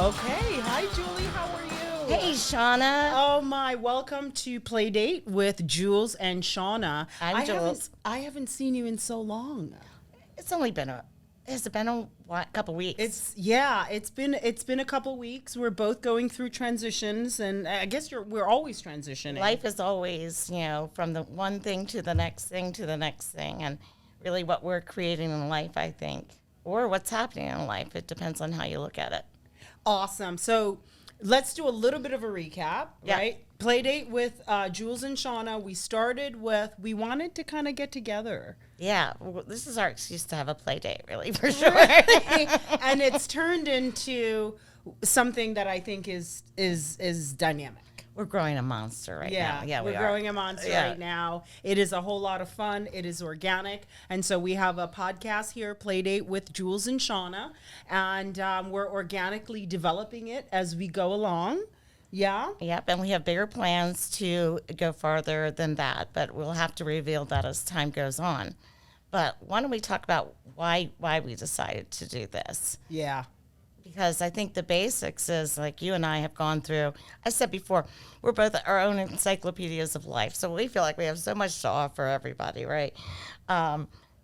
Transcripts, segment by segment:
Okay. Hi, Julie. How are you? Hey, Shawna. Oh, my. Welcome to Playdate with Julz and Shawna. I'm Julz. I haven't seen you in so long. It's only been has it been a couple weeks? It's been a couple weeks. We're both going through transitions, and I guess we're always transitioning. Life is always, from the one thing to the next thing to the next thing, and really what we're creating in life, I think, or what's happening in life. It depends on how you look at it. Awesome. So let's do a little bit of a recap, right? Playdate with Julz and Shawna. We wanted to kind of get together. Yeah, well, this is our excuse to have a play date, really, for sure. And it's turned into something that I think is dynamic. We're growing a monster right now. Yeah, we're growing a monster right now. It is a whole lot of fun. It is organic. And so we have a podcast here, Playdate with Julz and Shawna, and we're organically developing it as we go along. Yeah. Yep, and we have bigger plans to go farther than that, but we'll have to reveal that as time goes on. But why don't we talk about why we decided to do this? Yeah. Because I think the basics is, like you and I have gone through, I said before, we're both our own encyclopedias of life. So we feel like we have so much to offer everybody, right?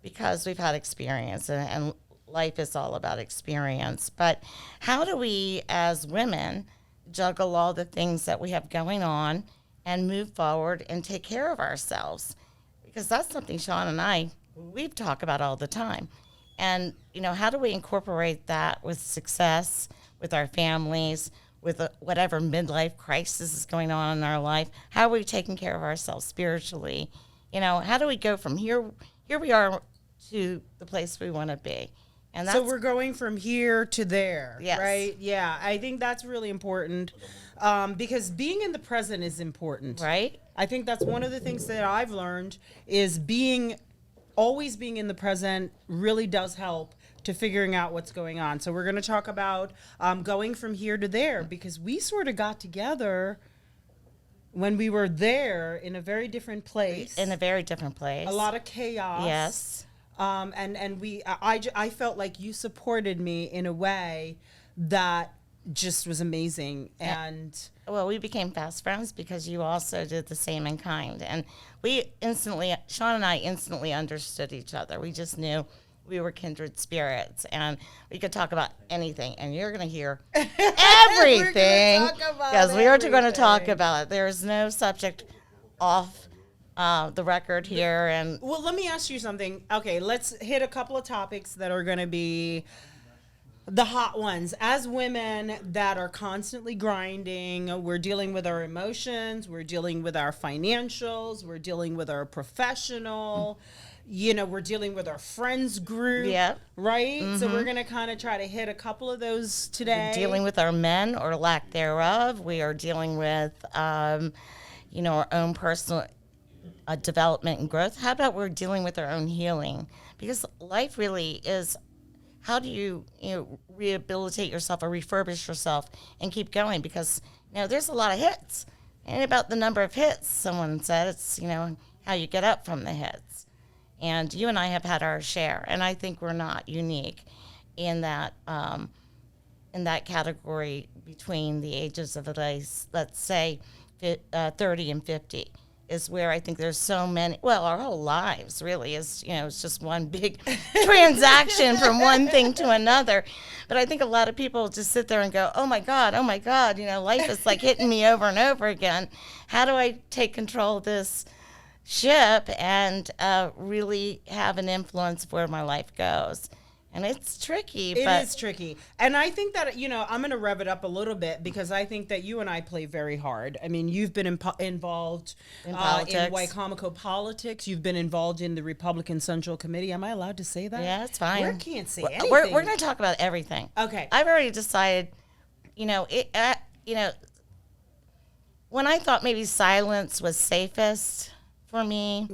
Because we've had experience, and life is all about experience. But how do we, as women, juggle all the things that we have going on and move forward and take care of ourselves? Because that's something Sean and we talk about all the time. And, how do we incorporate that with success, with our families, with whatever midlife crisis is going on in our life? How are we taking care of ourselves spiritually? How do we go from here we are to the place we want to be? And so we're going from here to there, yes. Right? Yeah, I think that's really important because being in the present is important. Right. I think that's one of the things that I've learned is always being in the present really does help to figuring out what's going on. So we're going to talk about going from here to there because we sort of got together when we were there in a very different place. In a very different place. A lot of chaos. Yes. I felt like you supported me in a way that just was amazing. And well, we became fast friends because you also did the same in kind. And Sean and I instantly understood each other. We just knew we were kindred spirits and we could talk about anything. And you're going to hear everything because we are going to talk about it. There is no subject off the record here. And well, let me ask you something. Okay, let's hit a couple of topics that are going to be the hot ones. As women that are constantly grinding, we're dealing with our emotions, we're dealing with our financials, we're dealing with our professional, we're dealing with our friends group, right? Mm-hmm. So we're going to kind of try to hit a couple of those today. We're dealing with our men or lack thereof. We are dealing with, our own personal development and growth. How about we're dealing with our own healing? Because life really is, how do you, rehabilitate yourself or refurbish yourself and keep going? Because, there's a lot of hits. And about the number of hits, someone said, it's, how you get up from the hits. And you and I have had our share. And I think we're not unique in that category between the ages of, let's say, 30 and 50. Is where I think there's so many, our whole lives really is, it's just one big transaction from one thing to another. But I think a lot of people just sit there and go, oh my God, life is like hitting me over and over again. How do I take control of this ship and really have an influence of where my life goes? And it's tricky. It is tricky. And I think that, I'm going to rev it up a little bit because I think that you and I play very hard. I mean, you've been involved in Wicomico politics. You've been involved in the Republican Central Committee. Am I allowed to say that? Yeah, it's fine. We can't say anything. We're going to talk about everything. Okay. I've already decided, when I thought maybe silence was safest for me,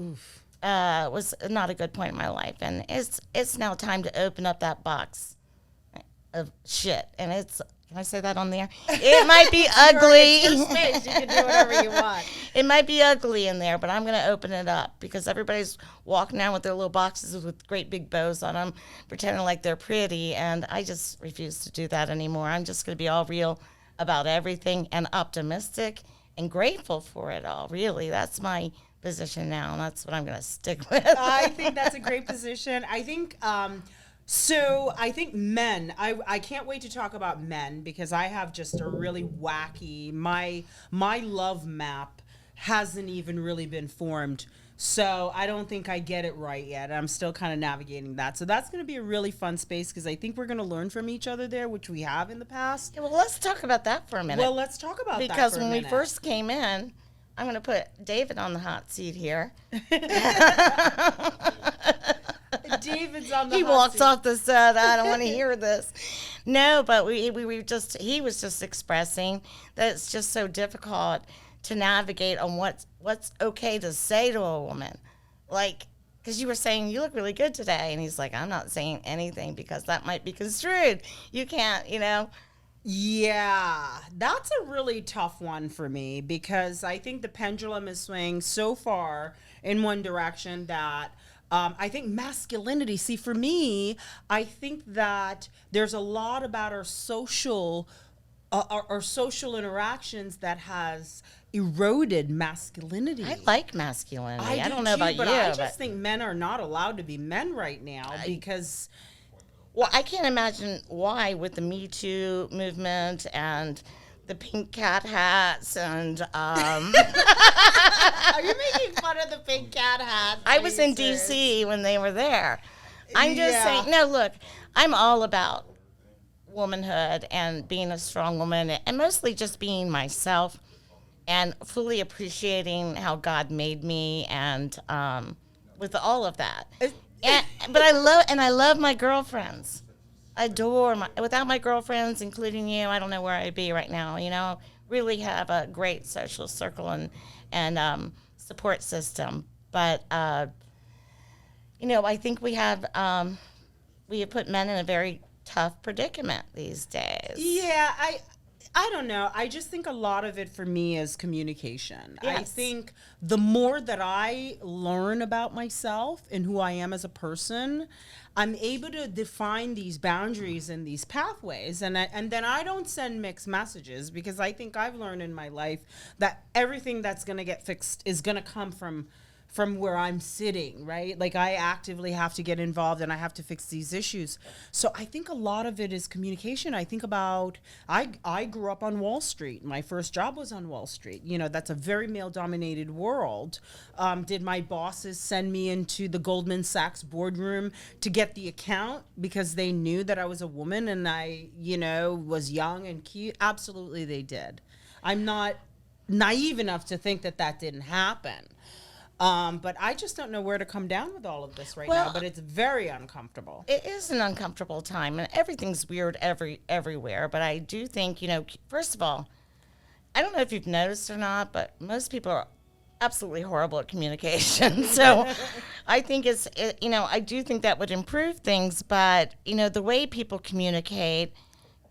was not a good point in my life, and it's now time to open up that box of shit. And can I say that on the air? It might be ugly. It's your space. You can do whatever you want. It might be ugly in there, but I'm going to open it up because everybody's walking down with their little boxes with great big bows on them, pretending like they're pretty, and I just refuse to do that anymore. I'm just going to be all real about everything and optimistic and grateful for it all. Really, that's my position now, and that's what I'm going to stick with. I think that's a great position. I think so I think men, I can't wait to talk about men because I have just a really wacky, my love map hasn't even really been formed. So I don't think I get it right yet. I'm still kind of navigating that. So that's going to be a really fun space because I think we're going to learn from each other there, which we have in the past. Yeah, well, let's talk about that for a minute. Well, let's talk about that because for a when we minute. first came in, I'm going to put David on the hot seat here. David's on the He hot walks seat. off the set. I don't want to hear this. No, but he was just expressing that it's just so difficult to navigate on what's okay to say to a woman. Like, because you were saying, you look really good today. And he's like, I'm not saying anything because that might be construed. You can't, Yeah, that's a really tough one for me because I think the pendulum is swinging so far in one direction that I think masculinity, see, for me, I think that there's a lot about our social interactions that has eroded masculinity. I like masculinity. I do don't know too, about but you. I just think men are not allowed to be men right now because... Well, I can't imagine why with the Me Too movement and the pink cat hats and Are you making fun of the pink cat hats? I was in Jesus? D.C. when they were there. I'm just Yeah. saying, no, look, I'm all about womanhood and being a strong woman and mostly just being myself and fully appreciating how God made me and with all of that. But I love my girlfriends. Without my girlfriends, including you, I don't know where I'd be right now. Really have a great social circle and support system. But I think we have put men in a very tough predicament these days. Yeah, I don't know. I just think a lot of it for me is communication. I Yes. think the more that I learn about myself and who I am as a person, I'm able to define these boundaries and these pathways. And then I don't send mixed messages because I think I've learned in my life that everything that's going to get fixed is going to come from where I'm sitting, right? Like I actively have to get involved and I have to fix these issues. So I think a lot of it is communication. I think about, I grew up on Wall Street. My first job was on Wall Street. That's a very male-dominated world. Did my bosses send me into the Goldman Sachs boardroom to get the account because they knew that I was a woman and I, was young and cute? Absolutely they did. I'm not naive enough to think that didn't happen. But I just don't know where to come down with all of this right now, but it's very uncomfortable. It is an uncomfortable time, and everything's weird everywhere. But I do think, first of all, I don't know if you've noticed or not, but most people are absolutely horrible at communication. So I think I do think that would improve things. But, the way people communicate,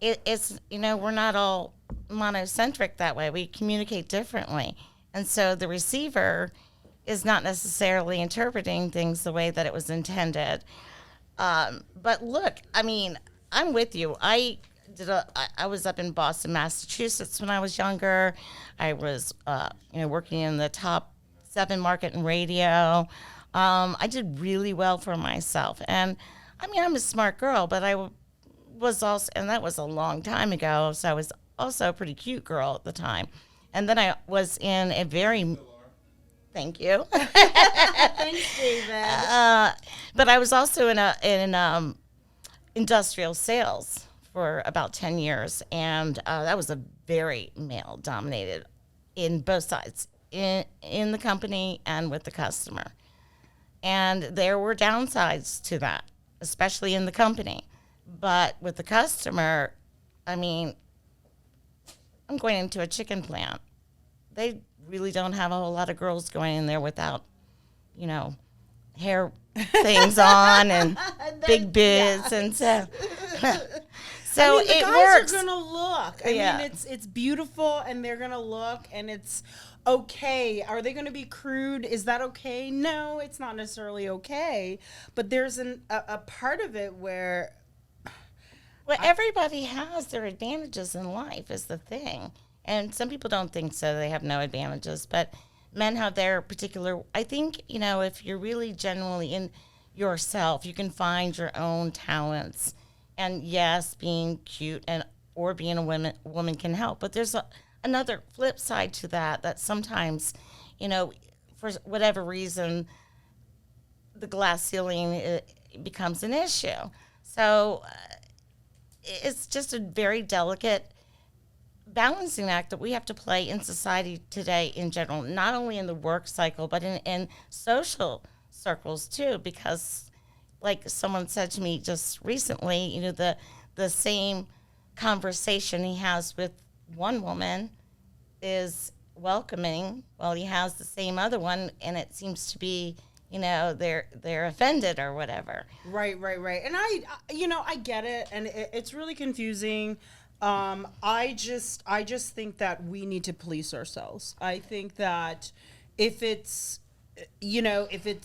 it's we're not all monocentric that way. We communicate differently. And so the receiver is not necessarily interpreting things the way that it was intended. But look, I'm with you. I was up in Boston, Massachusetts when I was younger. I was, working in the top 7 market in radio. I did really well for myself. And, I'm a smart girl, but I was also, and that was a long time ago, so I was also a pretty cute girl at the time. And then I was in a very... Thank you. Thanks, David. But I was also in industrial sales for about 10 years, and that was a very male-dominated in both sides, in the company and with the customer. And there were downsides to that, especially in the company. But with the customer, I'm going into a chicken plant. They really don't have a whole lot of girls going in there without, hair things on and big bibs and so So I mean, the it guys works. are gonna look. I Yeah. mean, it's beautiful, and they're gonna look, and it's okay. Are they gonna be crude? Is that okay? No, it's not necessarily okay. But there's a part of it where Well, everybody has their advantages in life is the thing. And some people don't think so. They have no advantages. But men have their particular, I think, if you're really genuinely in yourself, you can find your own talents. And yes, being cute or being a woman can help. But there's another flip side to that sometimes, for whatever reason, the glass ceiling becomes an issue. So it's just a very delicate balancing act that we have to play in society today in general, not only in the work cycle, but in social circles too, because like someone said to me just recently, the same conversation he has with one woman is welcoming while he has the same other one, and it seems to be they're offended or whatever. Right. And I get it, and it's really confusing. I just think that we need to police ourselves. I think that if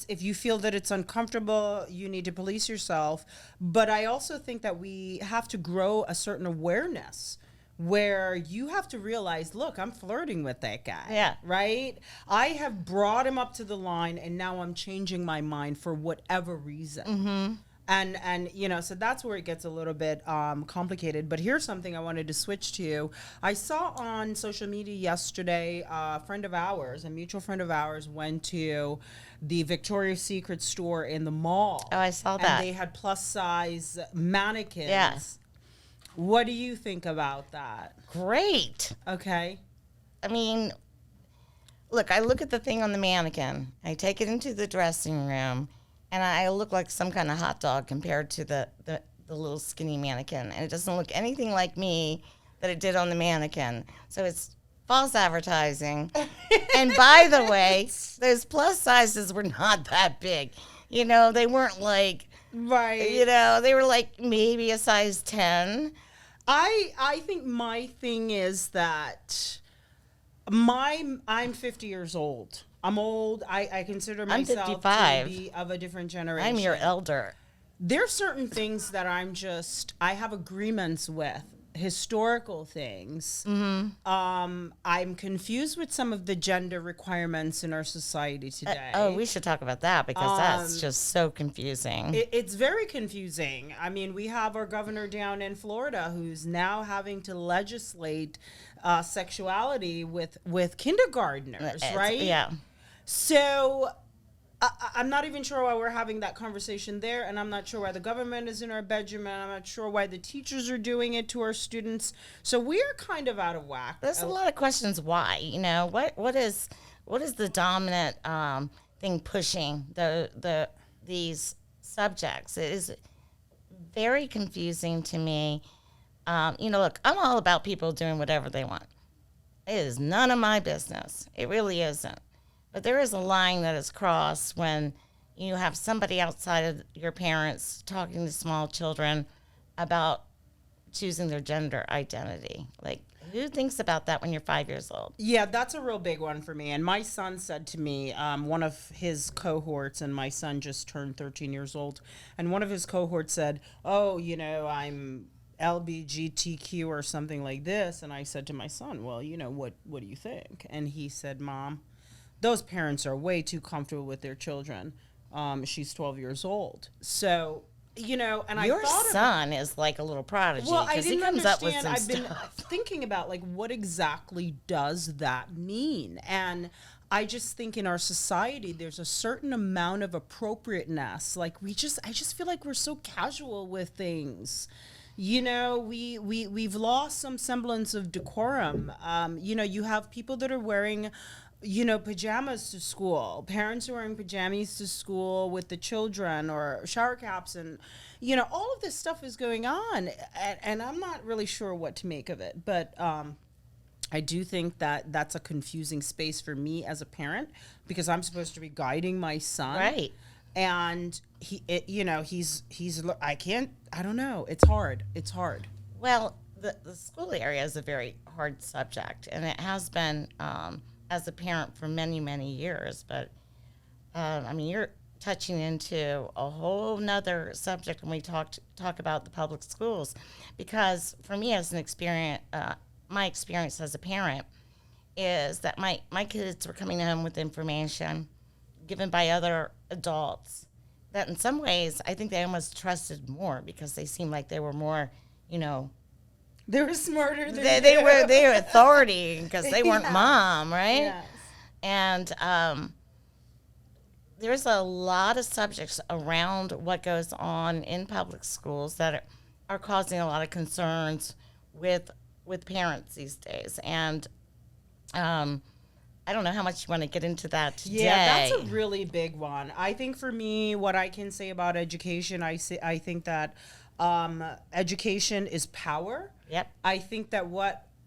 you feel that it's uncomfortable, you need to police yourself. But I also think that we have to grow a certain awareness where you have to realize, look, I'm flirting with that guy. Yeah. Right? I have brought him up to the line, and now I'm changing my mind for whatever reason. Mm-hmm. And so that's where it gets a little bit complicated. But here's something I wanted to switch to. I saw on social media yesterday, a mutual friend of ours, went to the Victoria's Secret store in the mall. Oh, I saw that. And they had plus size mannequins. Yeah. What do you think about that? Great. Okay. I mean, look at the thing on the mannequin. I take it into the dressing room, and I look like some kind of hot dog compared to the little skinny mannequin. And it doesn't look anything like me that it did on the mannequin. So it's false advertising. And by the way, those plus sizes were not that big. They weren't like, right. They were like maybe a size 10. I think my thing is that I'm 50 years old. I'm old. I consider myself I'm 55. to be of a different generation. I'm your elder. There's certain things that I have agreements with, historical things. Mm-hmm. I'm confused with some of the gender requirements in our society today. We should talk about that because that's just so confusing. It's very confusing. I mean, we have our governor down in Florida who's now having to legislate sexuality with kindergartners, right? Yeah. So I'm not even sure why we're having that conversation there, and I'm not sure why the government is in our bedroom, and I'm not sure why the teachers are doing it to our students. So we're kind of out of whack. There's a lot of questions why. What is the dominant thing pushing these subjects? It is very confusing to me. Look, I'm all about people doing whatever they want. It is none of my business. It really isn't. But there is a line that is crossed when you have somebody outside of your parents talking to small children about choosing their gender identity. Like, who thinks about that when you're 5 years old? Yeah, that's a real big one for me. And my son said to me, one of his cohorts, and my son just turned 13 years old, and one of his cohorts said, oh, I'm LGBTQ or something like this. And I said to my son, well, what do you think? And he said, Mom, those parents are way too comfortable with their children. She's 12 years old. So, and your son is like a little prodigy. Well, I he didn't comes understand. up with some I've been stuff. thinking about what exactly does that mean? And I just think in our society, there's a certain amount of appropriateness. Like I just feel like we're so casual with things. We've lost some semblance of decorum. You have people that are wearing pajamas to school. Parents are wearing pajamas to school with the children, or shower caps, and all of this stuff is going on, and I'm not really sure what to make of it. But I do think that that's a confusing space for me as a parent, because I'm supposed to be guiding my son, Right. And I don't know. It's hard. Well, the school area is a very hard subject, and it has been as a parent for many, many years. But, I mean, you're touching into a whole nother subject when we talk about the public schools. Because for me, as an experience, my experience as a parent is that my kids were coming home with information given by other adults that in some ways I think they almost trusted more because they seemed like they were more, you know, They were smarter than they you. were authority because they weren't Yeah. mom, right? Yes. And there's a lot of subjects around what goes on in public schools that are causing a lot of concerns with parents these days. And I don't know how much you want to get into that today. Yeah, that's a really big one. I think for me, what I can say about education, I think that education is power. Yep. I think that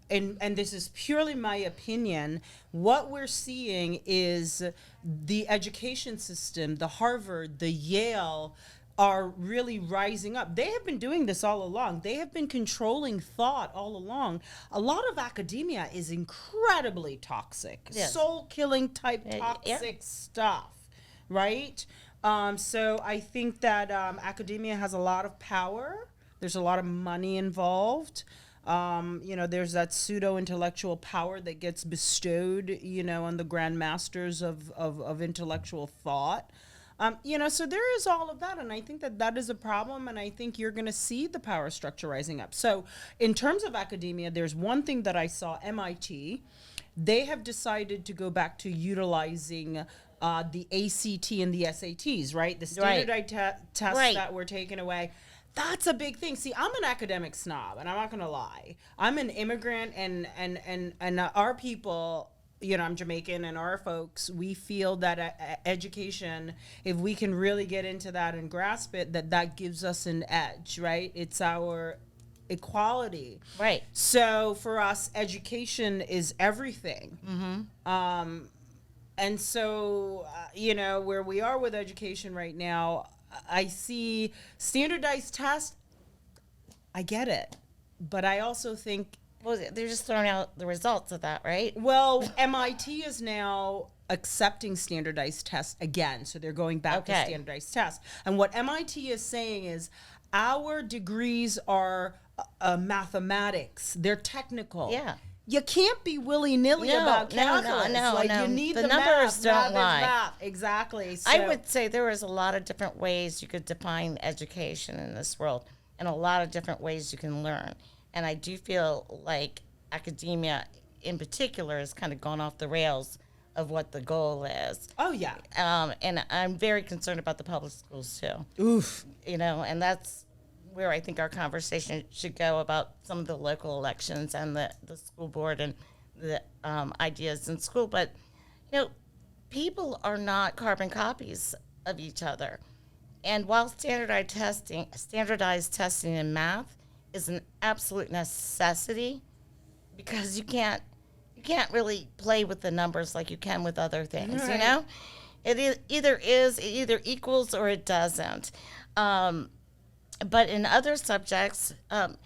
and this is purely my opinion, what we're seeing is the education system, the Harvard, the Yale, are really rising up. They have been doing this all along. They have been controlling thought all along. A lot of academia is incredibly toxic, Yes. soul-killing type Yeah. toxic stuff, right? So I think that academia has a lot of power. There's a lot of money involved. There's that pseudo-intellectual power that gets bestowed, on the grandmasters of intellectual thought. So there is all of that, and I think that is a problem, and I think you're going to see the power structure rising up. So in terms of academia, there's one thing that I saw, MIT, they have decided to go back to utilizing the ACT and the SATs, right? The standardized tests that were taken away. That's a big thing. See, I'm an academic snob, and I'm not going to lie. I'm an immigrant, and our people, I'm Jamaican, and our folks, we feel that education, if we can really get into that and grasp it, that gives us an edge, right? It's our equality. Right. So for us, education is everything. Mm-hmm. And so, where we are with education right now, I see standardized tests. I get it. But I also think, Well, they're just throwing out the results of that, right? well, MIT is now accepting standardized tests again. So they're going back to standardized tests. And what MIT is saying is our degrees are mathematics. They're technical. Yeah. You can't be willy-nilly about calculus. You need the numbers math. don't Math is lie. math. Exactly. So, I would say there is a lot of different ways you could define education in this world, and a lot of different ways you can learn. And I do feel like academia, in particular, has kind of gone off the rails of what the goal is. Oh, yeah. And I'm very concerned about the public schools too. Oof. And that's where I think our conversation should go about some of the local elections and the school board and the ideas in school. But, people are not carbon copies of each other. And while standardized testing in math is an absolute necessity, because you can't really play with the numbers like you can with other things, Right. It either equals or it doesn't. But in other subjects, and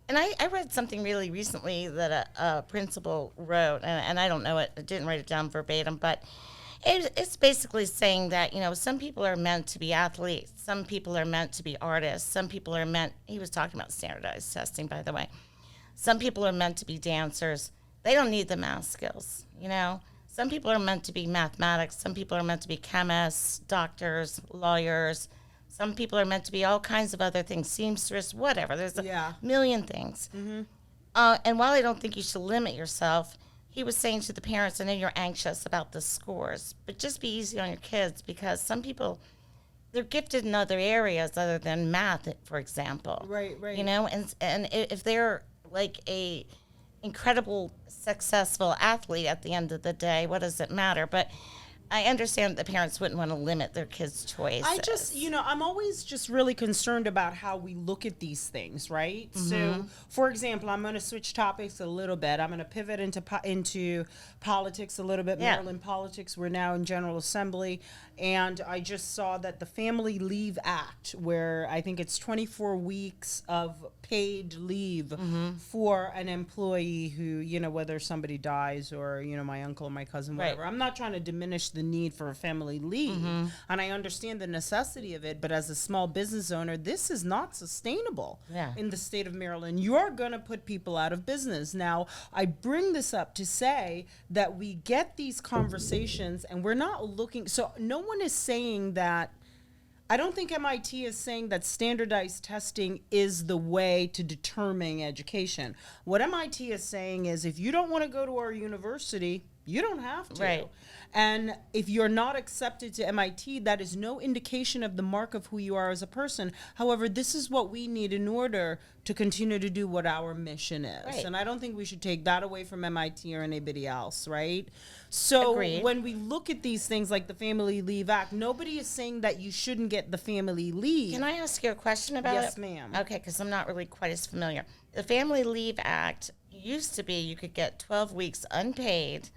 I read something really recently that a principal wrote, and I don't know it, I didn't write it down verbatim, but it's basically saying that, some people are meant to be athletes, some people are meant to be artists, some people are meant, he was talking about standardized testing, by the way, some people are meant to be dancers. They don't need the math skills, Some people are meant to be mathematics, some people are meant to be chemists, doctors, lawyers. Some people are meant to be all kinds of other things, seamstress, whatever. There's a million things. Mm-hmm. And while I don't think you should limit yourself, he was saying to the parents, I know you're anxious about the scores, but just be easy on your kids because some people, they're gifted in other areas other than math, for example. Right. And if they're like a incredible, successful athlete at the end of the day, what does it matter? But I understand that the parents wouldn't want to limit their kids' choices. I just, I'm always just really concerned about how we look at these things, right? So, for example, I'm going to switch topics a little bit. I'm going to pivot into politics a little bit, Yeah. Maryland politics. We're now in General Assembly, and I just saw that the Family Leave Act, where I think it's 24 weeks of paid leave for an employee who, whether somebody dies or, my uncle, my cousin, whatever. Right. I'm not trying to diminish the need for a family leave, and I understand the necessity of it, but as a small business owner, this is not sustainable in the state of Maryland. You're going to put people out of business. Now, I bring this up to say that we get these conversations, and we're not looking, so no one is saying that. I don't think MIT is saying that standardized testing is the way to determine education. What MIT is saying is if you don't want to go to our university, you don't have to. Right. And if you're not accepted to MIT, that is no indication of the mark of who you are as a person. However, this is what we need in order to continue to do what our mission is. Right. And I don't think we should take that away from MIT or anybody else, right? So Agreed. when we look at these things like the Family Leave Act, nobody is saying that you shouldn't get the family leave. Can I ask you a question about it? Yes, ma'am. Okay, because I'm not really quite as familiar. The Family Leave Act used to be you could get 12 weeks unpaid.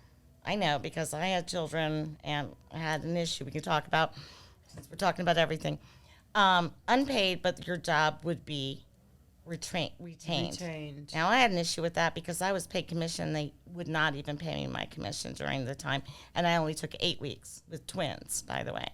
I know because I had children and I had an issue we can talk about since we're talking about everything. Unpaid, but your job would be retained. Now, I had an issue with that because I was paid commission. They would not even pay me my commission during the time. And I only took 8 weeks with twins, by the way.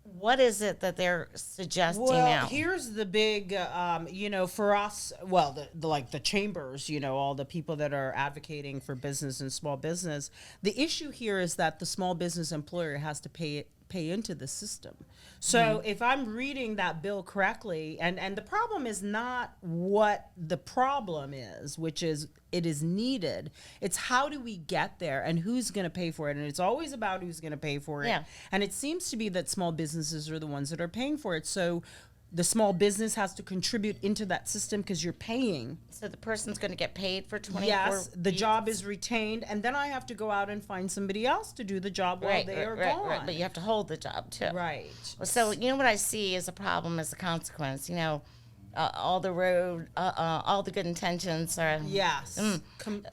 What is it that they're suggesting now? Here's the big, for us, the chambers, all the people that are advocating for business and small business. The issue here is that the small business employer has to pay into the system. So if I'm reading that bill correctly, and the problem is not what the problem is, which is it is needed. It's how do we get there and who's going to pay for it? And it's always about who's going to pay for it. Yeah. And it seems to be that small businesses are the ones that are paying for it. So the small business has to contribute into that system because you're paying. So the person's going to get paid for 24 Yes, the weeks? job is retained, and then I have to go out and find somebody else to do the job while they are gone. Right, but you have to hold the job too. Right. Well, so you know what I see as a problem as a consequence. All the good intentions are. Yes.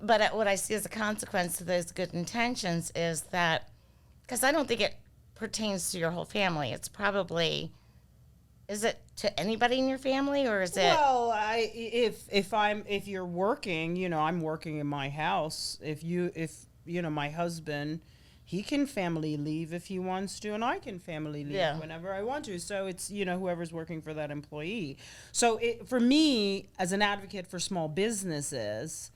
But what I see as a consequence of those good intentions is that, because I don't think it pertains to your whole family. It's probably. Is it to anybody in your family, or is it? Well, if you're working, I'm working in my house. If my husband, he can family leave if he wants to, and I can family leave whenever I want to. So it's whoever's working for that employee. So for me, as an advocate for small businesses,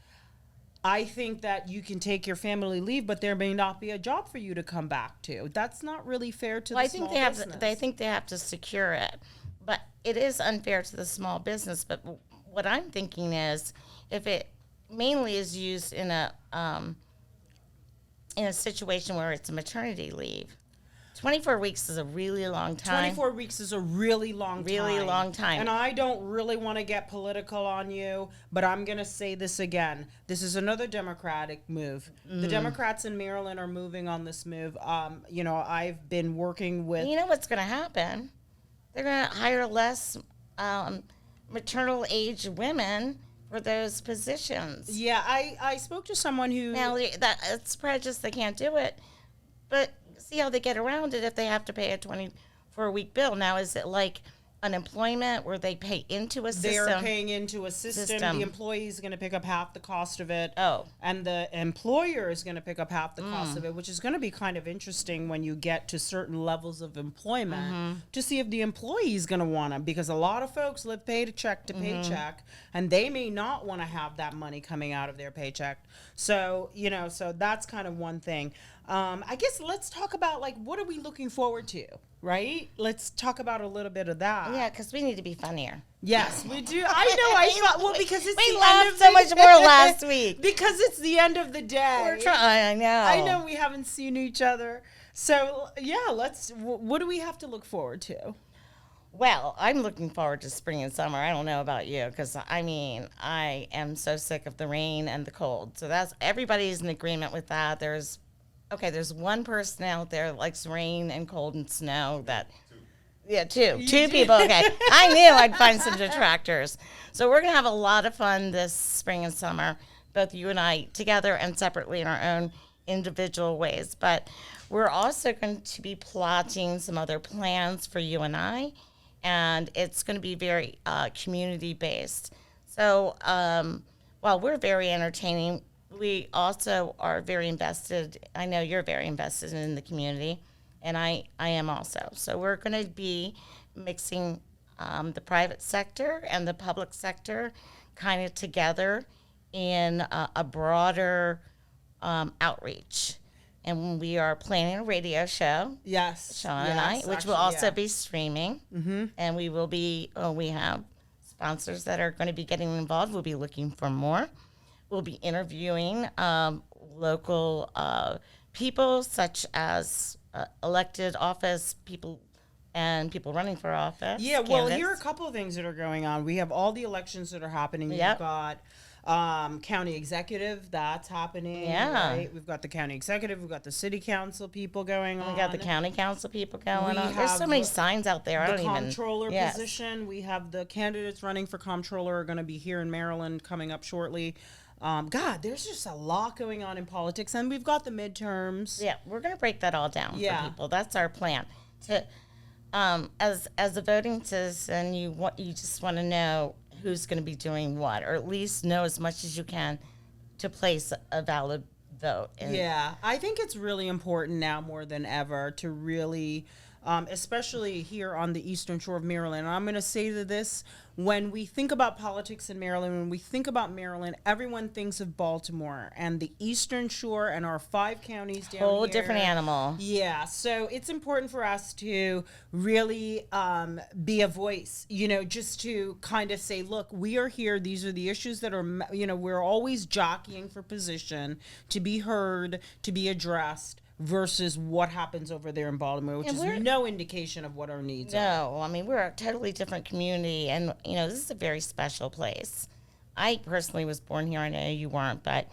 I think that you can take your family leave, but there may not be a job for you to come back to. That's not really fair to the small business. I think they have to secure it. But it is unfair to the small business. But what I'm thinking is, if it mainly is used in a situation where it's a maternity leave, 24 weeks is a really long time. 24 weeks is a really long time. Really long time. And I don't really want to get political on you, but I'm going to say this again. This is another Democratic move. The Democrats in Maryland are moving on this move. I've been working with... You know what's going to happen? They're going to hire less maternal age women for those positions. Yeah, I spoke to someone who... Now, it's prejudice. They can't do it. But see how they get around it if they have to pay a 24-week bill. Now, is it like unemployment where they pay into a system? They're paying into a system. The employee is going to pick up half the cost of it. Oh. And the employer is going to pick up half the cost of it, which is going to be kind of interesting when you get to certain levels of employment to see if the employee is going to want to, because a lot of folks live paycheck to paycheck, and they may not want to have that money coming out of their paycheck. So, so that's kind of one thing. I guess let's talk about, what are we looking forward to, right? Let's talk about a little bit of that. Yeah, because we need to be funnier. Yes, we do. I know. Because it's we the laughed end of so much more last week. Because it's the end of the day. We're trying, I know. I know we haven't seen each other. So, yeah, what do we have to look forward to? Well, I'm looking forward to spring and summer. I don't know about you, because, I am so sick of the rain and the cold. So everybody's in agreement with that. There's Okay, there's one person out there that likes rain and cold and snow. Two people. Okay, I knew I'd find some detractors. So we're gonna have a lot of fun this spring and summer, both you and I together and separately in our own individual ways. But we're also going to be plotting some other plans for you and I, and it's going to be very community based. So while we're very entertaining, we also are very invested. I know you're very invested in the community, and I am also. So we're going to be mixing the private sector and the public sector kind of together in a broader outreach. And we are planning a radio show, Yes. Shawna and I, which will also be streaming. Mm-hmm. And we will be, we have sponsors that are going to be getting involved. We'll be looking for more. We'll be interviewing local people, such as elected office people and people running for office. Yeah, well, candidates. here are a couple of things that are going on. We have all the elections that are happening. Yep. We've got county executive, that's happening. Yeah. Right? We've got the county executive, we've got the city council people going on. We got the county council people going We on. There's so have many signs out there. I The don't even. comptroller Yes. position. We have the candidates running for comptroller are going to be here in Maryland coming up shortly. God, there's just a lot going on in politics, and we've got the midterms. Yeah, we're going to break that all down Yeah. for people. That's our plan. To as a voting citizen, you just want to know who's going to be doing what, or at least know as much as you can to place a valid vote. And Yeah, I think it's really important now more than ever to really, especially here on the Eastern Shore of Maryland. And I'm going to say to this, when we think about politics in Maryland, when we think about Maryland, everyone thinks of Baltimore and the Eastern Shore and our 5 counties down whole here. different animal. Yeah, so it's important for us to really be a voice, just to kind of say, look, we are here. These are the issues that are, we're always jockeying for position to be heard, to be addressed versus what happens over there in Baltimore, which is no indication of what our needs are. No, I mean, we're a totally different community, and, this is a very special place. I personally was born here. I know you weren't, but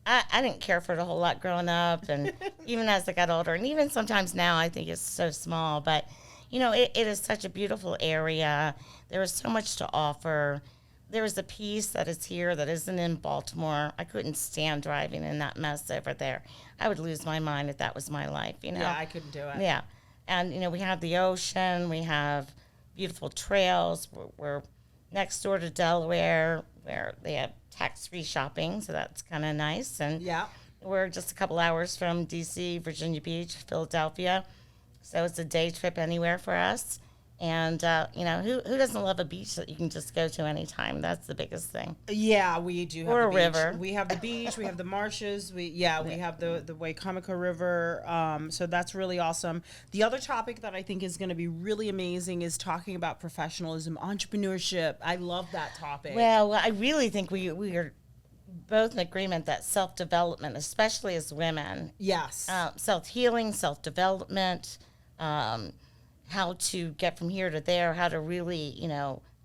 I didn't care for it a whole lot growing up, and even as I got older, and even sometimes now I think it's so small, but, it is such a beautiful area. There is so much to offer. There is a peace that is here that isn't in Baltimore. I couldn't stand driving in that mess over there. I would lose my mind if that was my life, Yeah, I couldn't do it. Yeah. And, we have the ocean. We have beautiful trails. We're next door to Delaware, where they have tax-free shopping, so that's kind of nice. And Yeah. we're just a couple hours from D.C., Virginia Beach, Philadelphia. So it's a day trip anywhere for us. And, who doesn't love a beach that you can just go to anytime? That's the biggest thing. Yeah, we do have Or the a beach. river. We have the beach, we have the marshes, we have the Wicomico River. So that's really awesome. The other topic that I think is going to be really amazing is talking about professionalism, entrepreneurship. I love that topic. Well, I really think we are both in agreement that self-development, especially as women, Yes. self-healing, self-development, how to get from here to there, how to really,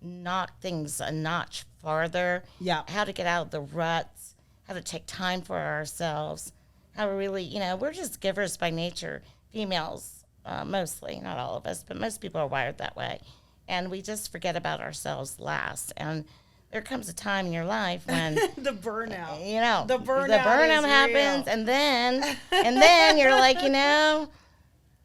knock things a notch farther, Yeah. how to get out of the ruts, how to take time for ourselves, how to really, we're just givers by nature, females mostly, not all of us, but most people are wired that way. And we just forget about ourselves last. And there comes a time in your life when the burnout. the The burnout burnout is happens, real. and then you're like,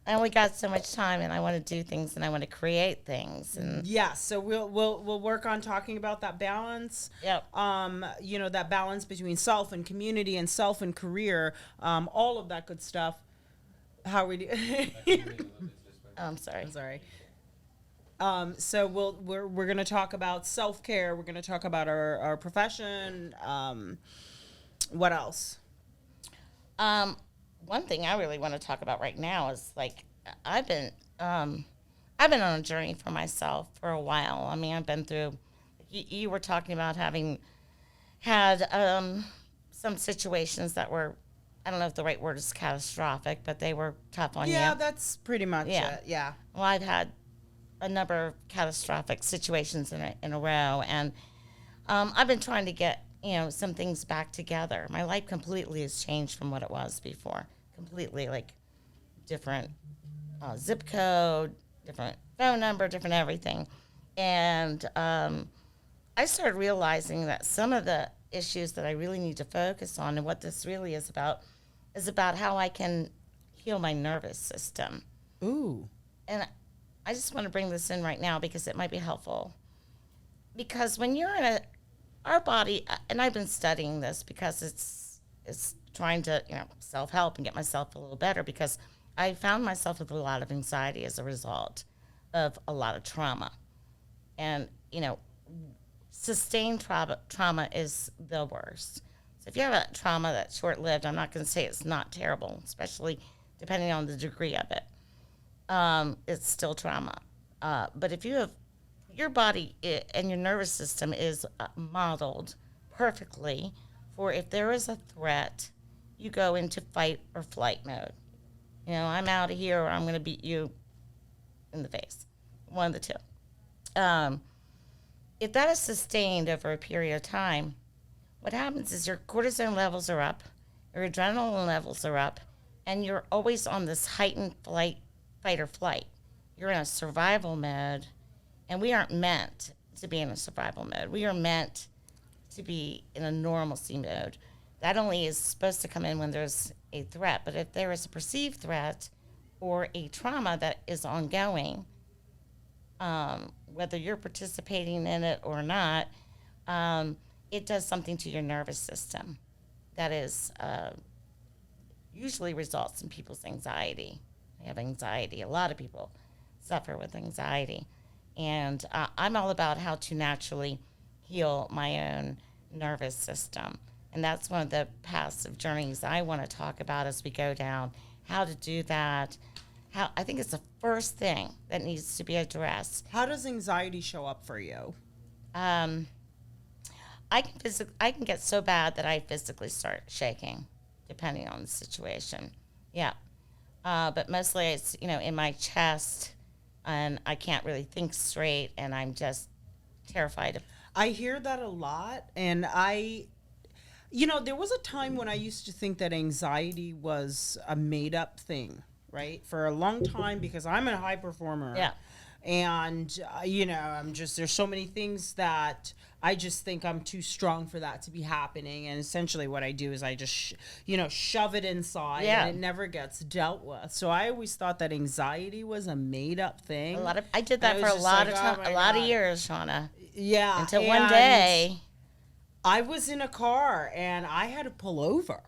I only got so much time, and I want to do things, and I want to create things, and Yes, so we'll work on talking about that balance. Yep. That balance between self and community and self and career, all of that good stuff. How we do? I'm sorry. I'm sorry. So we're gonna talk about self-care. We're gonna talk about our profession. What else? One thing I really want to talk about right now is I've been on a journey for myself for a while. I mean, I've been through. You were talking about having had some situations that were, I don't know if the right word is catastrophic, but they were tough on you. Yeah, that's pretty much Yeah. it. Yeah. Well, I've had a number of catastrophic situations in a row, and I've been trying to get some things back together. My life completely has changed from what it was before, completely like different zip code, different phone number, different everything. And I started realizing that some of the issues that I really need to focus on and what this really is about how I can heal my nervous system. Ooh. And I just want to bring this in right now because it might be helpful. Because when you're in our body, and I've been studying this because it's trying to, self-help and get myself a little better, because I found myself with a lot of anxiety as a result of a lot of trauma. And, sustained trauma is the worst. So if you have a trauma that's short-lived, I'm not going to say it's not terrible, especially depending on the degree of it. It's still trauma. But if you have your body and your nervous system is modeled perfectly for if there is a threat, you go into fight or flight mode. I'm out of here or I'm going to beat you in the face. One of the two. If that is sustained over a period of time, what happens is your cortisol levels are up, your adrenaline levels are up, and you're always on this heightened fight or flight. You're in a survival mode, and we aren't meant to be in a survival mode. We are meant to be in a normalcy mode. That only is supposed to come in when there's a threat, but if there is a perceived threat or a trauma that is ongoing, whether you're participating in it or not, it does something to your nervous system that is usually results in people's anxiety. They have anxiety. A lot of people suffer with anxiety. And I'm all about how to naturally heal my own nervous system. And that's one of the passive journeys I want to talk about as we go down, how to do that. I think it's the first thing that needs to be addressed. How does anxiety show up for you? I can get so bad that I physically start shaking, depending on the situation. Yeah. But mostly it's, in my chest, and I can't really think straight, and I'm just terrified. I hear that a lot, and there was a time when I used to think that anxiety was a made-up thing, right? For a long time, because I'm a high performer. Yeah. And, there's so many things that I just think I'm too strong for that to be happening. And essentially what I do is I just, shove it inside, and it never gets dealt with. So I always thought that anxiety was a made up thing. I did that for a lot of time, a lot of years, Shawna. Yeah. Until one day I was in a car and I had to pull over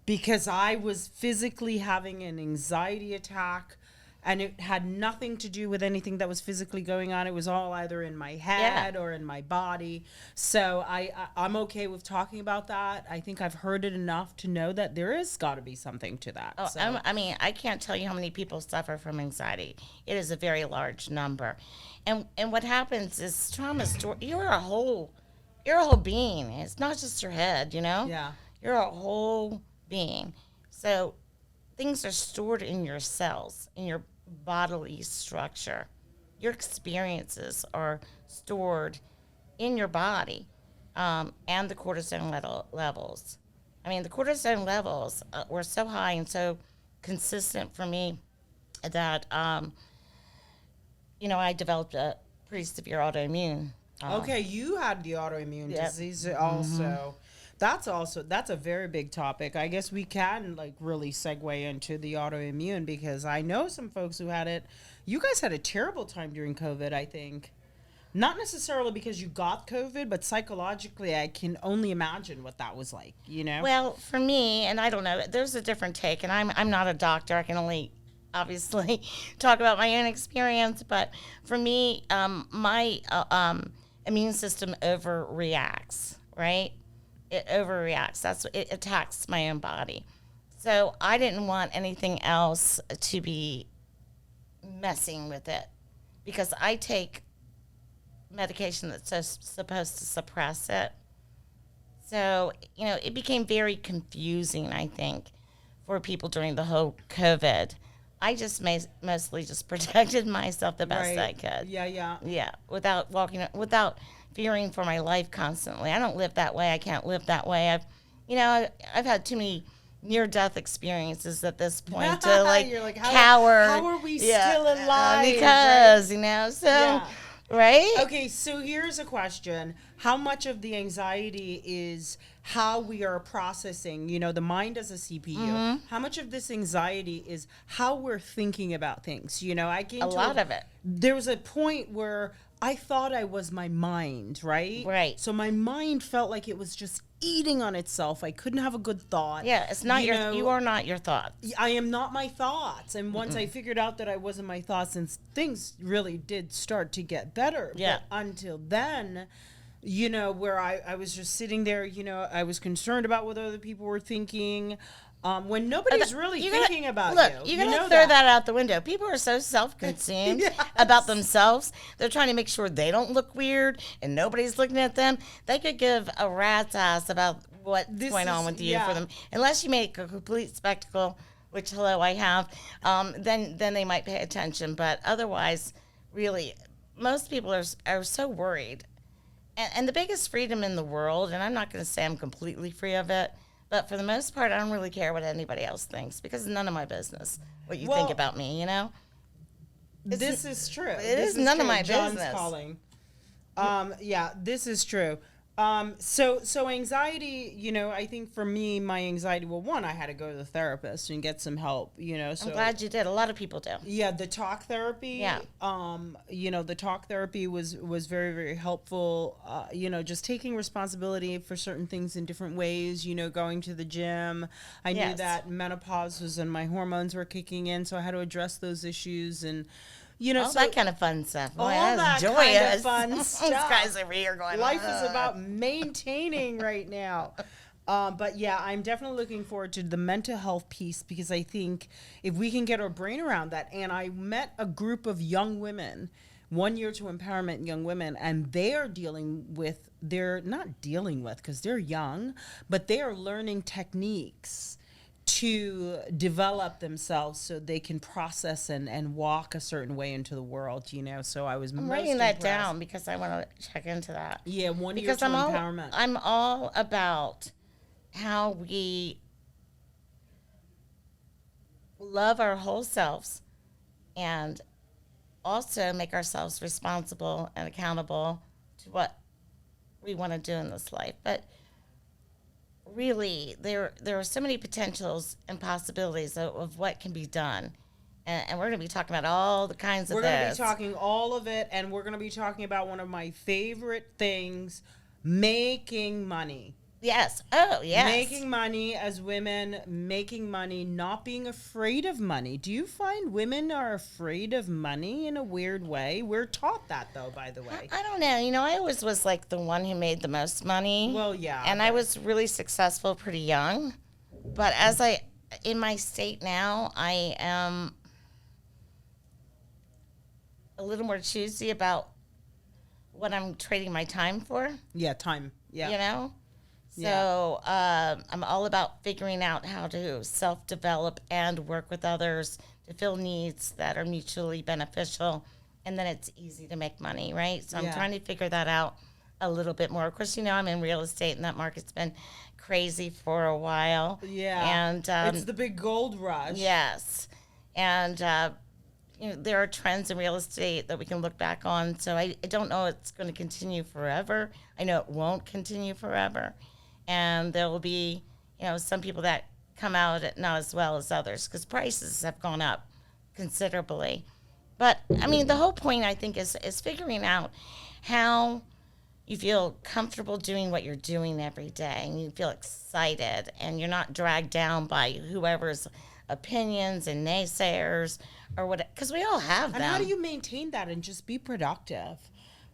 because I was physically having an anxiety attack. And it had nothing to do with anything that was physically going on. It was all either in my head or in my body. So I'm okay with talking about that. I think I've heard it enough to know that there is got to be something to that. Oh, so. I can't tell you how many people suffer from anxiety. It is a very large number. And what happens is trauma you're a whole being. It's not just your head, Yeah. You're a whole being. So things are stored in your cells, in your bodily structure. Your experiences are stored in your body, and the cortisol levels. The cortisol levels were so high and so consistent for me that, I developed a pretty severe autoimmune. Okay, you had the autoimmune disease also. That's a very big topic. I guess we can really segue into the autoimmune because I know some folks who had it. You guys had a terrible time during COVID, I think. Not necessarily because you got COVID, but psychologically, I can only imagine what that was like, Well, for me, and I don't know, there's a different take, and I'm not a doctor. I can only obviously talk about my own experience, but for me, my immune system overreacts, right? It overreacts. It attacks my own body. So I didn't want anything else to be messing with it because I take medication that's supposed to suppress it. So, it became very confusing, I think, for people during the whole COVID. I just mostly just protected myself the best I could. Yeah. Yeah, without fearing for my life constantly. I don't live that way. I can't live that way. I've had too many near-death experiences at this point to like You're like, cower. how are we still alive? Because, right? you know, so, Yeah. right? Okay, so here's a question. How much of the anxiety is how we are processing, the mind as a CPU? Mm-hmm. How much of this anxiety is how we're thinking about things? I came A to lot of it. There was a point where I thought I was my mind, right? Right. So my mind felt like it was just eating on itself. I couldn't have a good thought. Yeah, it's not you are not your thoughts. I am not my thoughts. And once I figured out that I wasn't my thoughts, and things really did start to get better. Yeah. But until then, where I was just sitting there, I was concerned about what other people were thinking. When nobody's really thinking about look, you. You're going to throw that out the window. People are so self-consumed Yes. about themselves. They're trying to make sure they don't look weird and nobody's looking at them. They could give a rat's ass about what's going on with you for them. Unless you make a complete spectacle, which, hello, I have, then they might pay attention. But otherwise, really, most people are so worried. And the biggest freedom in the world, and I'm not going to say I'm completely free of it, but for the most part, I don't really care what anybody else thinks because it's none of my business what you think about me, This is true. It is none of my John's business. Calling. Yeah, this is true. So anxiety, I think for me, my anxiety, well, one, I had to go to the therapist and get some help, so. I'm glad you did. A lot of people do. Yeah, the talk therapy. Yeah. The talk therapy was very, very helpful. Just taking responsibility for certain things in different ways. Going to the gym. I knew that menopause was and my hormones were kicking in, so I had to address those issues and. All that kind of fun stuff. All Boy, that joyous. kind of fun These stuff. guys over here going, Life is about maintaining right now. But yeah, I'm definitely looking forward to the mental health piece because I think if we can get our brain around that, and I met a group of young women, 1 year to empowerment young women, and they're not dealing with because they're young, but they are learning techniques to develop themselves so they can process and walk a certain way into the world, So I was I'm most writing that impressed. down because I want to check into that. Yeah, 1 year Because to empowerment. I'm all about how we love our whole selves and also make ourselves responsible and accountable to what we want to do in this life. But really, there are so many potentials and possibilities of what can be done. And we're going to be talking about all the kinds of We're going to this. be talking all of it, and we're going to be talking about one of my favorite things, making money. Yes. Oh, yes. Making money as women, making money, not being afraid of money. Do you find women are afraid of money in a weird way? We're taught that, though, by the way. I don't know. I always was like the one who made the most money. Well, yeah. And I was really successful pretty young. But in my state now, I am a little more choosy about what I'm trading my time for. Yeah, time. Yeah. So I'm all about figuring out how to self-develop and work with others to fill needs that are mutually beneficial. And then it's easy to make money, right? So I'm trying to figure that out a little bit more. Of course, I'm in real estate and that market's been crazy for a while. Yeah. And it's the big gold rush. Yes. And, there are trends in real estate that we can look back on. So I don't know it's going to continue forever. I know it won't continue forever. And there will be, some people that come out not as well as others because prices have gone up considerably. But, the whole point, I think, is figuring out how you feel comfortable doing what you're doing every day and you feel excited and you're not dragged down by whoever's opinions and naysayers or what, because we all have them. And how do you maintain that and just be productive?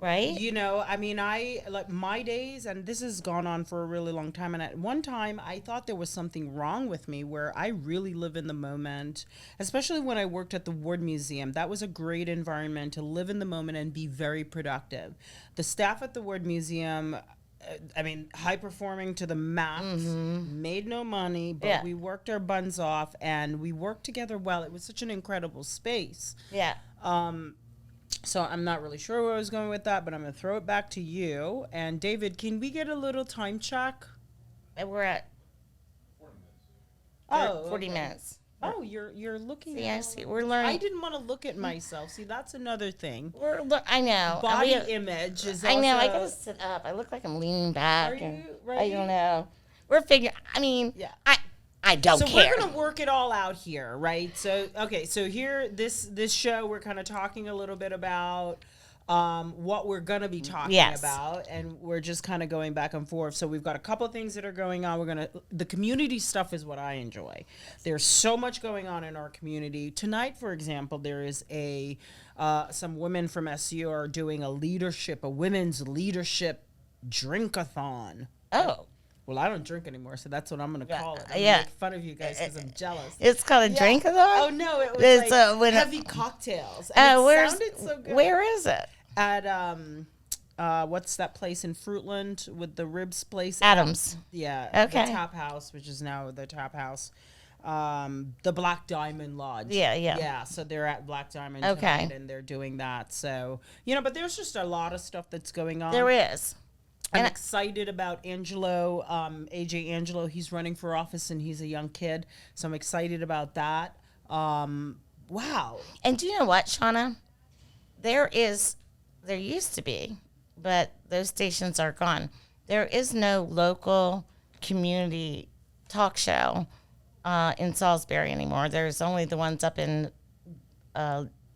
Right? I like my days, and this has gone on for a really long time. And at one time, I thought there was something wrong with me where I really live in the moment, especially when I worked at the Ward Museum. That was a great environment to live in the moment and be very productive. The staff at the Ward Museum, high performing to the max, made no money, but we worked our buns off and we worked together well. It was such an incredible space. Yeah. So I'm not really sure where I was going with that, but I'm going to throw it back to you. And David, can we get a little time check? And we're at Oh, 40 okay. minutes. Oh, you're looking. See, at I see. We're learning. I didn't want to look at myself. See, that's another thing. I know. Body image is. I know. Also, I gotta sit up. I look like I'm leaning back. Are you I ready? don't know. We're figuring. I mean, Yeah. I don't So care. we're gonna work it all out here, right? So okay, so here this show we're kind of talking a little bit about what we're gonna be talking Yes. about, and we're just kind of going back and forth. So we've got a couple of things that are going on. The community stuff is what I enjoy. There's so much going on in our community tonight. For example, there is some women from SU are doing a women's leadership drink-a-thon. Oh. Well, I don't drink anymore, so that's what I'm going to call it. I'm gonna Yeah. make fun of you guys because I'm jealous. It's called a drink-a-thon? Oh, no, it was It's, like heavy cocktails. And it sounded so good. Where is it? At, what's that place in Fruitland with the ribs place? Adams. Yeah. Okay. The Tap House, which is now the Tap House. The Black Diamond Lodge. Yeah. Yeah, so they're at Black Diamond Okay. tonight, and they're doing that. So, but there's just a lot of stuff that's going on. There is. I'm excited about Angelo, AJ Angelo. He's running for office and he's a young kid. So I'm excited about that. Wow. And do you know what, Shawna? There used to be, but those stations are gone. There is no local community talk show in Salisbury anymore. There's only the ones up in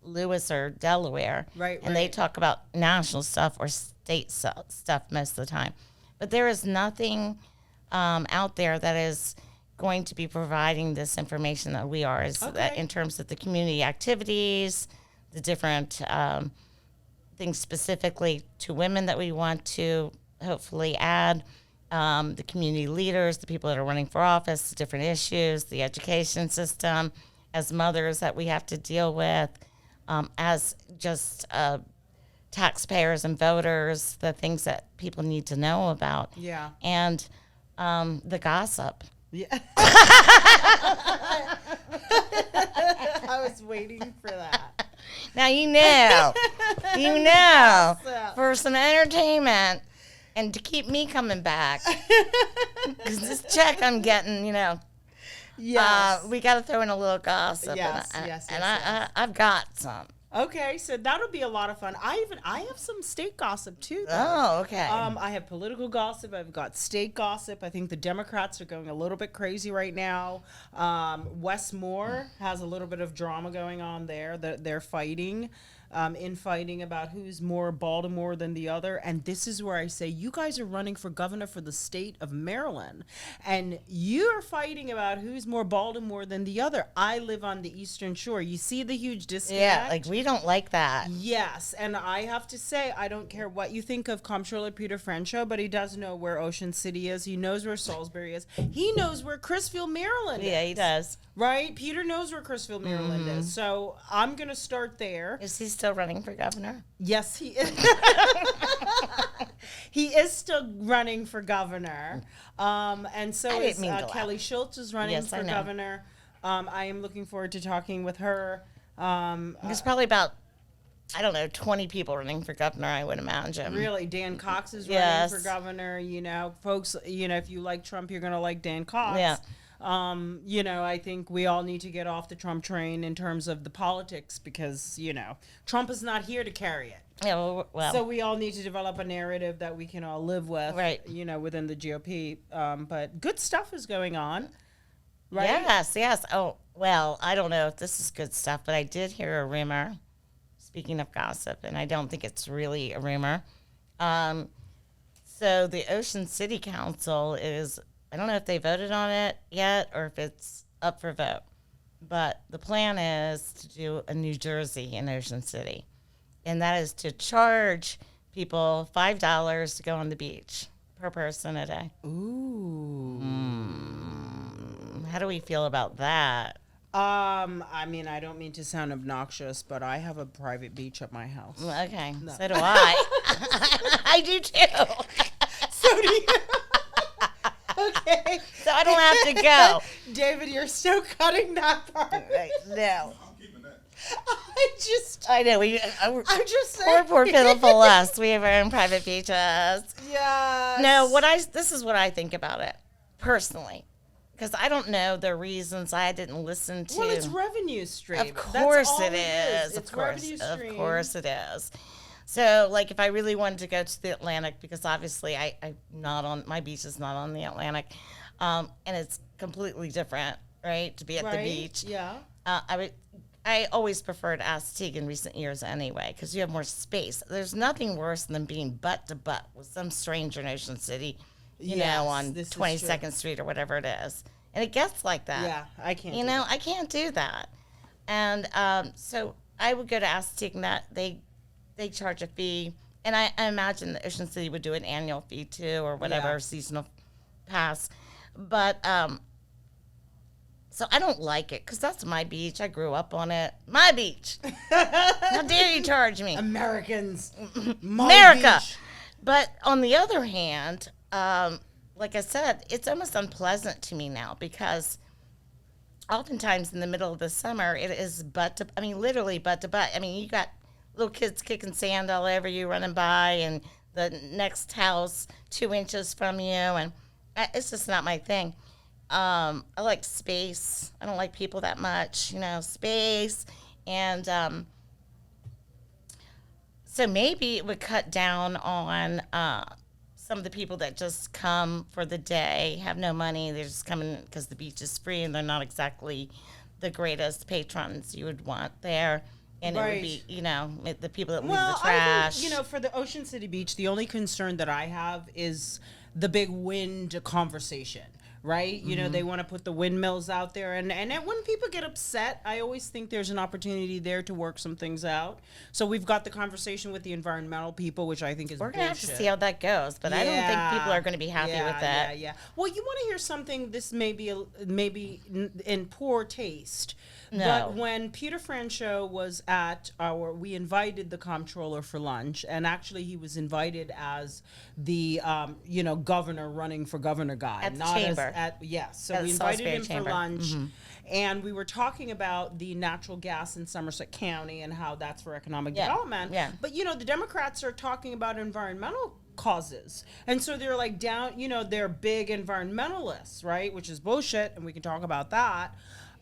Lewis or Delaware. Right. And they talk about national stuff or state stuff most of the time. But there is nothing out there that is going to be providing this information that we are, that in terms of the community activities, the different things specifically to women that we want to hopefully add, the community leaders, the people that are running for office, the different issues, the education system, as mothers that we have to deal with, as just taxpayers and voters, the things that people need to know about. Yeah. And the gossip. Yeah. I was waiting for that. Now you know, Gossip. for some entertainment and to keep me coming back. Because this check I'm getting, Yes. we got to throw in a little gossip. Yes, and yes, I've got some. Okay, so that'll be a lot of fun. I have some state gossip too, though. Oh, okay. I have political gossip. I've got state gossip. I think the Democrats are going a little bit crazy right now. Westmore has a little bit of drama going on there. They're fighting about who's more Baltimore than the other. And this is where I say, you guys are running for governor for the state of Maryland, and you're fighting about who's more Baltimore than the other. I live on the Eastern Shore. You see the huge disconnect? Yeah, like we don't like that. Yes, and I have to say, I don't care what you think of Comptroller Peter Frencho, but he does know where Ocean City is. He knows where Salisbury is. He knows where Crisfield, Maryland is. Yeah, he does. Right? Peter knows where Crisfield, Maryland is. So I'm going to start there. Is he still running for governor? Yes, he is. He is still running for governor. And so is Kelly Schultz is running for governor. I am looking forward to talking with her. There's probably about, 20 people running for governor, I would imagine. Really, Dan Cox is running for governor. Folks, if you like Trump, you're going to like Dan Cox. Yeah. I think we all need to get off the Trump train in terms of the politics because, Trump is not here to carry it. Yeah, well. So we all need to develop a narrative that we can all live with, right. Within the GOP. But good stuff is going on, right? Yes. Oh, well, I don't know if this is good stuff, but I did hear a rumor, speaking of gossip, and I don't think it's really a rumor. So the Ocean City Council is, I don't know if they voted on it yet or if it's up for vote, but the plan is to do a New Jersey in Ocean City, and that is to charge people $5 to go on the beach per person a day. Ooh. How do we feel about that? I mean, I don't mean to sound obnoxious, but I have a private beach at my house. Okay, no. So do I. I do too. So do you. Okay. So I don't have to go. David, you're still cutting that part. No. I'm keeping that. I know. I'm just saying. Poor pitiful us. We have our own private beaches. Yes. No, this is what I think about it, personally. because I don't know their reasons. I didn't listen to. Well, it's revenue stream. Of course it is. It's revenue stream. Of course it is. So, like, if I really wanted to go to the Atlantic, because obviously I'm not on, my beach is not on the Atlantic, and it's completely different, right, to be at the beach. Yeah. I always preferred Astig in recent years anyway, because you have more space. There's nothing worse than being butt to butt with some stranger in Ocean City, you know, on 22nd Street or whatever it is. And it gets like that. Yeah, I can't. You know, I can't do that. And so I would go to Astig, and that they charge a fee. And I imagine the Ocean City would do an annual fee too, or whatever, seasonal pass. But so I don't like it, because that's my beach. I grew up on it. My beach. How dare you charge me? Americans. America. Beach. But on the other hand, like I said, it's almost unpleasant to me now, because oftentimes in the middle of the summer, it is literally butt to butt. I mean, you got little kids kicking sand all over you, running by, and the next house 2 inches from you, and it's just not my thing. I like space. I don't like people that much, space. And so maybe it would cut down on some of the people that just come for the day, have no money. They're just coming because the beach is free, and they're not exactly the greatest patrons you would want there. And it would be, the people that leave the trash. I think, for the Ocean City Beach, the only concern that I have is the big wind conversation. Right? Mm-hmm. They want to put the windmills out there. And when people get upset, I always think there's an opportunity there to work some things out. So we've got the conversation with the environmental people, which I think is We're going to have to see how that goes. But I don't think people are going to be happy with that. Yeah. Well, you want to hear something, this may be in poor taste. No. But when Peter Franchot was we invited the comptroller for lunch, and actually he was invited as the, governor running for governor guy. At the chamber. So we invited him for lunch, and we were talking about the natural gas in Somerset County and how that's for economic development. Yeah. But, the Democrats are talking about environmental causes. And so they're like they're big environmentalists, right? Which is bullshit, and we can talk about that.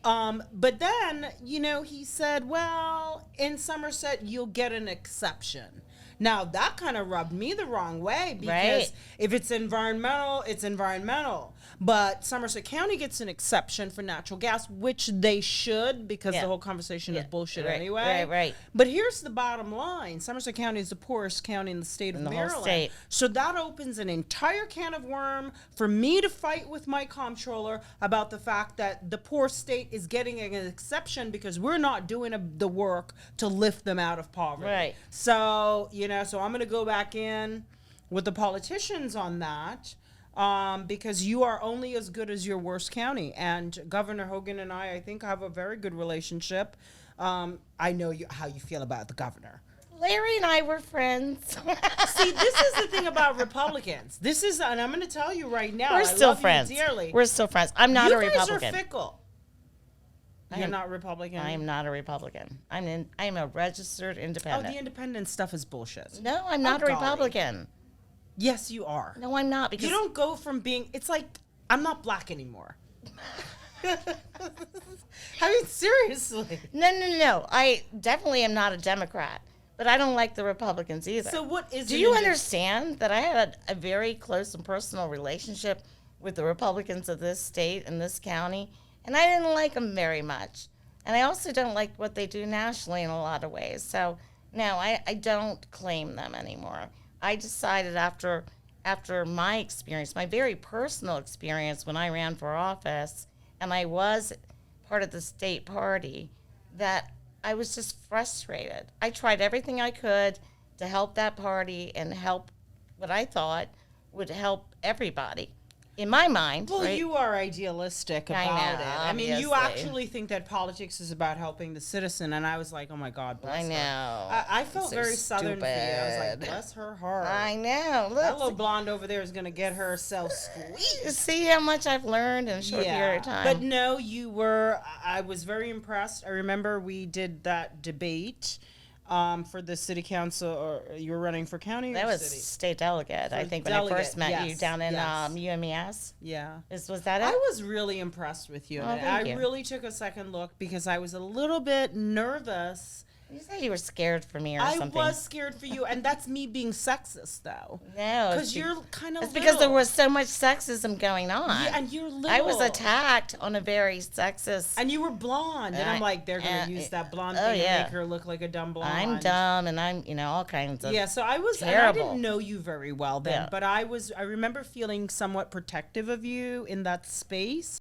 But then, he said, well, in Somerset, you'll get an exception. Now, that kind of rubbed me the wrong way, because if it's environmental, it's environmental. But Somerset County gets an exception for natural gas, which they should, because the whole conversation is bullshit anyway. Right. But here's the bottom line. Somerset County is the poorest county in the state of Maryland. Whole state. So that opens an entire can of worm for me to fight with my comptroller about the fact that the poor state is getting an exception because we're not doing the work to lift them out of poverty. Right. So, so I'm going to go back in with the politicians on that. Because you are only as good as your worst county. And Governor Hogan and I think, have a very good relationship. I know how you feel about the governor. Larry and I were friends. See, this is the thing about Republicans. And I'm going to tell you right now, we're still love friends. You dearly. We're still friends. I'm not a Republican. You guys are fickle. You're not Republican? I am not a Republican. I am a registered independent. Oh, the independent stuff is bullshit. No, I'm not a Republican. Yes, you are. No, I'm not. Because you don't go from being. It's like I'm not black anymore. I mean, seriously. No. I definitely am not a Democrat, but I don't like the Republicans either. So what is? Do you understand that I had a very close and personal relationship with the Republicans of this state and this county, and I didn't like them very much, and I also don't like what they do nationally in a lot of ways. So no, I don't claim them anymore. I decided after my experience, my very personal experience when I ran for office, and I was part of the state party, that I was just frustrated. I tried everything I could to help that party and help what I thought would help everybody. In my mind, well, right? You are idealistic about it. I mean, you obviously. actually think that politics is about helping the citizen, and I was like, oh my God, bless I know. her. I felt So very Southern for you. I was like, stupid. bless her heart. I know. Look, That little blonde over there is going to get herself squeezed. see how much I've learned in a short period of time. But no, I was very impressed. I remember we did that debate. for the city council, or you were running for county That or was city? state delegate, I For think, when I first delegate, met you yes, down in yes. UMES. Yeah. Was that it? I was really impressed with you. Oh, And thank I you. really took a second look because I was a little bit nervous. You said you were scared for me or I something. was scared for you, and that's me being sexist, though. No, Because you're kind of it's because there was so much sexism going on. Yeah, and you're little. I was attacked on a very sexist. And you were blonde, and I'm like, they're gonna use that blonde thing and make her look like a dumb blonde. I'm dumb, and I'm all kinds of. Yeah, so I was. And I terrible. didn't know you very well then, Yeah. but I remember feeling somewhat protective of you in that space.